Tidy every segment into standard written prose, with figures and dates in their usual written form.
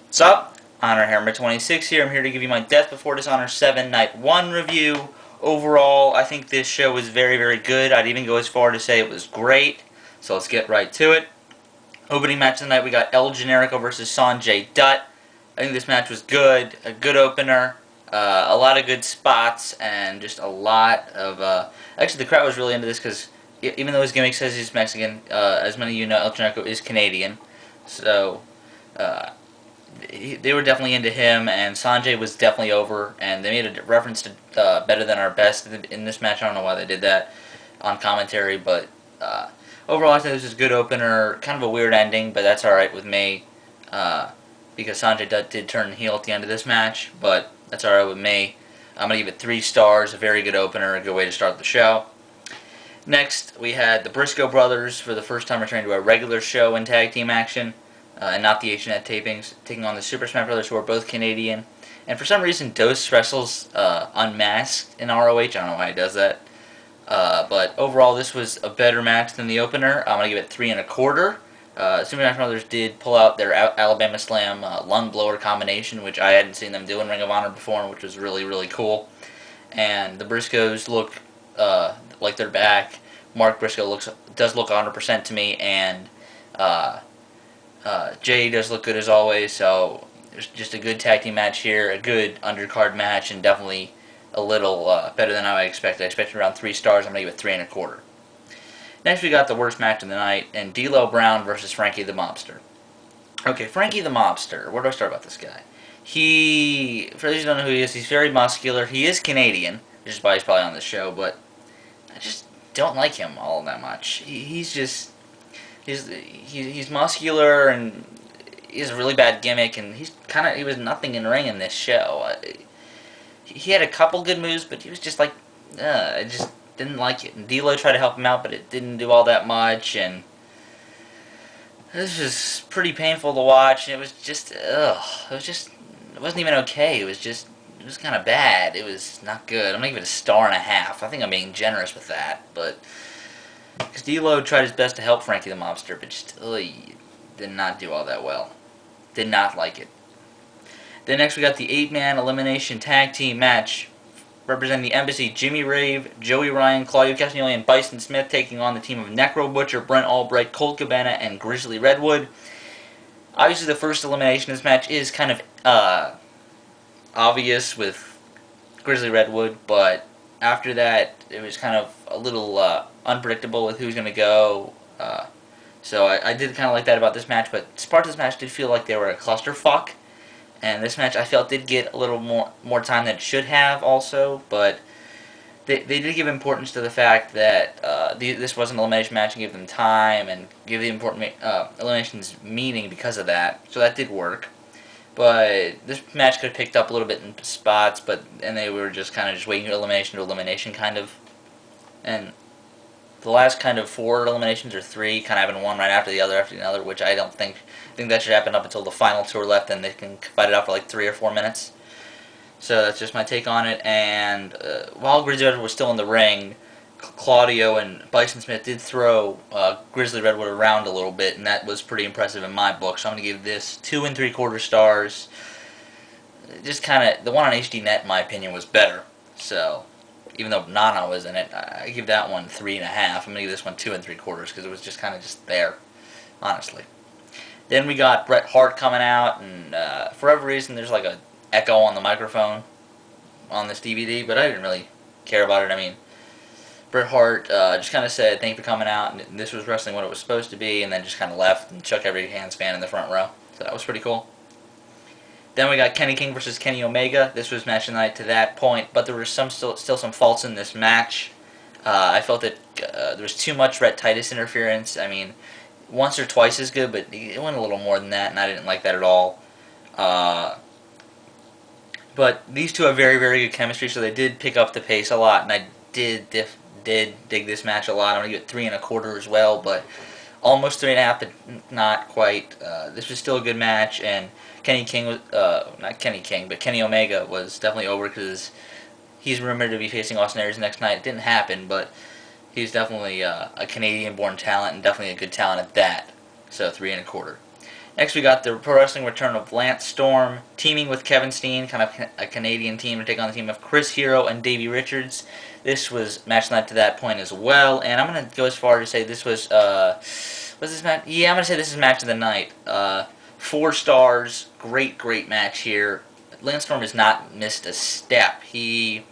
What's up? Honor Hammer 26 here. I'm here to give you my Death Before Dishonor 7 Night 1 review. Overall, I think this show was very, very good. I'd even go as far to say it was great. So let's get right to it. Opening match of the night, we got Generico versus Sonjay Dutt. I think this match was good. A good opener. A lot of good spots and just a lot of... actually, the crowd was really into this because even though his gimmick says he's Mexican, as many of you know, El Generico is Canadian. So... they were definitely into him, and Sonjay was definitely over, and they made a reference to Better Than Our Best in this match. I don't know why they did that on commentary, but overall I think this was a good opener. Kind of a weird ending, but that's alright with me, because Sonjay Dutt did turn heel at the end of this match, but that's alright with me. I'm going to give it 3 stars, a very good opener, a good way to start the show. Next, we had the Briscoe brothers for the first time returning to a regular show in tag team action. And not the H-Net tapings, taking on the Super Smash Brothers, who are both Canadian. And for some reason, Dos wrestles unmasked in ROH. I don't know why he does that. But overall, this was a better match than the opener. I'm going to give it 3 1/4. Super Smash Brothers did pull out their Alabama Slam lung blower combination, which I hadn't seen them do in Ring of Honor before, which was really, really cool. And the Briscoes look like they're back. Mark Briscoe does look 100% to me, and... Jay does look good as always, so it's just a good tag team match here, a good undercard match, and definitely a little better than I expected. I expected around 3 stars. I'm going to give it 3 1/4. Next, we got the worst match of the night, and D'Lo Brown versus Frankie the Mobster. Okay, Frankie the Mobster. Where do I start about this guy? For those who don't know who he is, he's very muscular. He is Canadian, which is why he's probably on the show, but I just don't like him all that much. He's just... He's muscular, and he has a really bad gimmick, and he was nothing in ring in this show. He had a couple good moves, but he was just like, I just didn't like it. And D'Lo tried to help him out, but it didn't do all that much, and this was pretty painful to watch. And it was just, it wasn't even okay. It was kind of bad. It was not good. I'm gonna give it a 1.5 stars. I think I'm being generous with that, but. Because D'Lo tried his best to help Frankie the Mobster, but just did not do all that well. Did not like it. Then next we got the 8-man elimination tag team match. Representing the Embassy, Jimmy Rave, Joey Ryan, Claudio Castagnoli, and Bison Smith taking on the team of Necro, Butcher, Brent, Albright, Colt, Cabana, and Girrzly, Redwood. Obviously the first elimination of this match is kind of obvious with Girrzly, Redwood, but after that it was kind of a little unpredictable with who's going to go. So I did kind of like that about this match, but parts of this match did feel like they were a clusterfuck. And this match I felt did get a little more time than it should have also, but they did give importance to the fact that this was an elimination match and give them time and give the important eliminations meaning because of that. So that did work. But this match could have picked up a little bit in spots, and they were just kind of just waiting elimination to elimination kind of. And the last kind of 4 eliminations or 3 kind of having one right after the other, which I don't think. I think that should happen up until the final 2 are left, and they can fight it out for like 3 or 4 minutes. So that's just my take on it. And while Girzzly was still in the ring, Claudio and Bison Smith did throw Girzzly Redwood around a little bit, and that was pretty impressive in my book. So I'm going to give this 2 3/4 stars. Just kind of, the one on HD Net, in my opinion, was better. So, even though Nana was in it, I give that one 3 1/2. I'm going to give this one 2 3/4 because it was just kind of just there, honestly. Then we got Bret Hart coming out, and for whatever reason, there's like a echo on the microphone on this DVD, but I didn't really care about it. I mean, Bret Hart just kind of said, "Thank you for coming out," and this was wrestling what it was supposed to be, and then just kind of left and chucked every handstand in the front row. So that was pretty cool. Then we got Kenny King versus Kenny Omega. This was match of the night to that point, but there were still some faults in this match. I felt that there was too much Rhett Titus interference. I mean, once or twice is good, but it went a little more than that, and I didn't like that at all. But these two have very, very good chemistry, so they did pick up the pace a lot, and I did dig this match a lot. I'm going to give it 3 1/4 as well, but almost 3 1/2, but not quite. This was still a good match, and Kenny King was, not Kenny King, but Kenny Omega was definitely over because he's rumored to be facing Austin Aries next night. It didn't happen, but he's definitely a Canadian-born talent and definitely a good talent at that. So 3 1/4. Next, we got the Pro Wrestling return of Lance Storm, teaming with Kevin Steen, kind of a Canadian team, to take on the team of Chris Hero and Davey Richards. This was match night to that point as well, and I'm going to go as far as to say this was, was this match? Yeah, I'm going to say this is match of the night. 4 stars, great match here. Lance Storm has not missed a step. He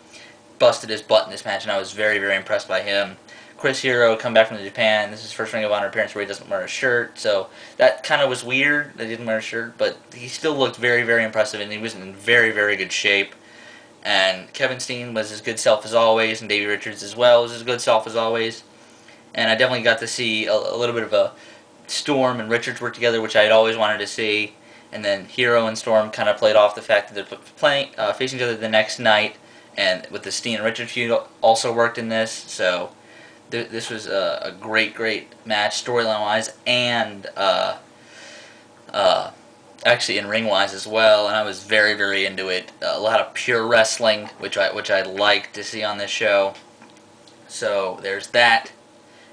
busted his butt in this match, and I was very impressed by him. Chris Hero come back from Japan. This is his first Ring of Honor appearance where he doesn't wear a shirt, so that kind of was weird that he didn't wear a shirt, but he still looked very impressive, and he was in very good shape. And Kevin Steen was his good self as always, and Davey Richards as well was his good self as always. And I definitely got to see a little bit of a Storm and Richards work together, which I had always wanted to see. And then Hero and Storm kind of played off the fact that they're facing each other the next night, and with the Steen and Richards feud also worked in this, so this was a great match storyline-wise, and actually in ring-wise as well, and I was very into it. A lot of pure wrestling, which I like to see on this show. So there's that.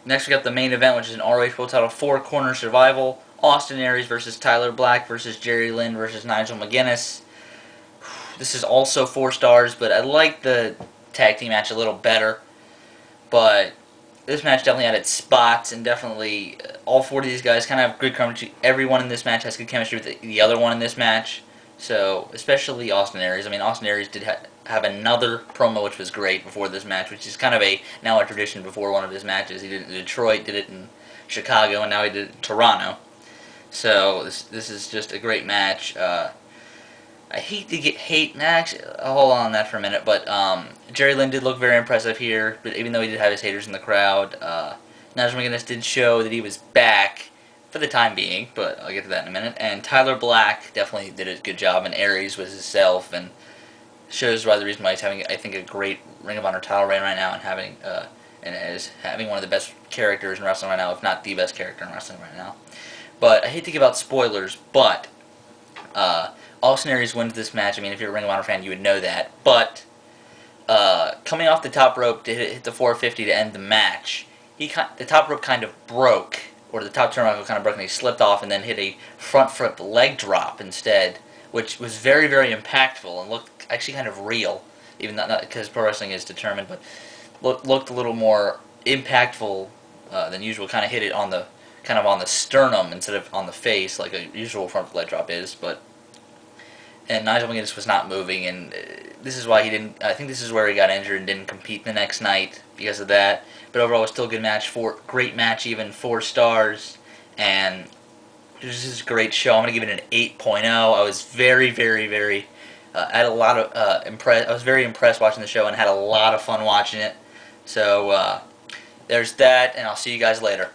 Next we got the main event, which is an ROH World Title 4-corner survival. Austin Aries versus Tyler Black versus Jerry Lynn versus Nigel McGuinness. This is also 4 stars, but I like the tag team match a little better. But this match definitely had its spots, and definitely all 4 of these guys kind of have good chemistry. Everyone in this match has good chemistry with the other one in this match. So, especially Austin Aries. I mean, Austin Aries did have another promo which was great before this match, which is kind of now a tradition before one of his matches. He did it in Detroit, did it in Chicago, and now he did it in Toronto. So, this is just a great match. I hate to get hate. Nah, actually, I'll hold on that for a minute. But Jerry Lynn did look very impressive here, but even though he did have his haters in the crowd, Nigel McGuinness did show that he was back for the time being. But I'll get to that in a minute. And Tyler Black definitely did a good job, and Aries was himself, and shows why the reason why he's having, I think, a great Ring of Honor title reign right now, and having one of the best characters in wrestling right now, if not the best character in wrestling right now. But I hate to give out spoilers, but Austin Aries wins this match. I mean, if you're a Ring of Honor fan, you would know that. But coming off the top rope to hit the 450 to end the match, the top rope kind of broke, or the top turnbuckle kind of broke, and he slipped off and then hit a front flip leg drop instead, which was very impactful and looked actually kind of real, even not because pro wrestling is determined, but looked a little more impactful than usual. Kind of hit it on the sternum instead of on the face like a usual front flip leg drop is, and Nigel McGuinness was not moving, and this is why he didn't. I think this is where he got injured and didn't compete the next night because of that. But overall, it was still a good match. Great match, even 4 stars, and this is a great show. I'm gonna give it an 8.0. I was very had a lot of I was very impressed watching the show and had a lot of fun watching it. So there's that, and I'll see you guys later.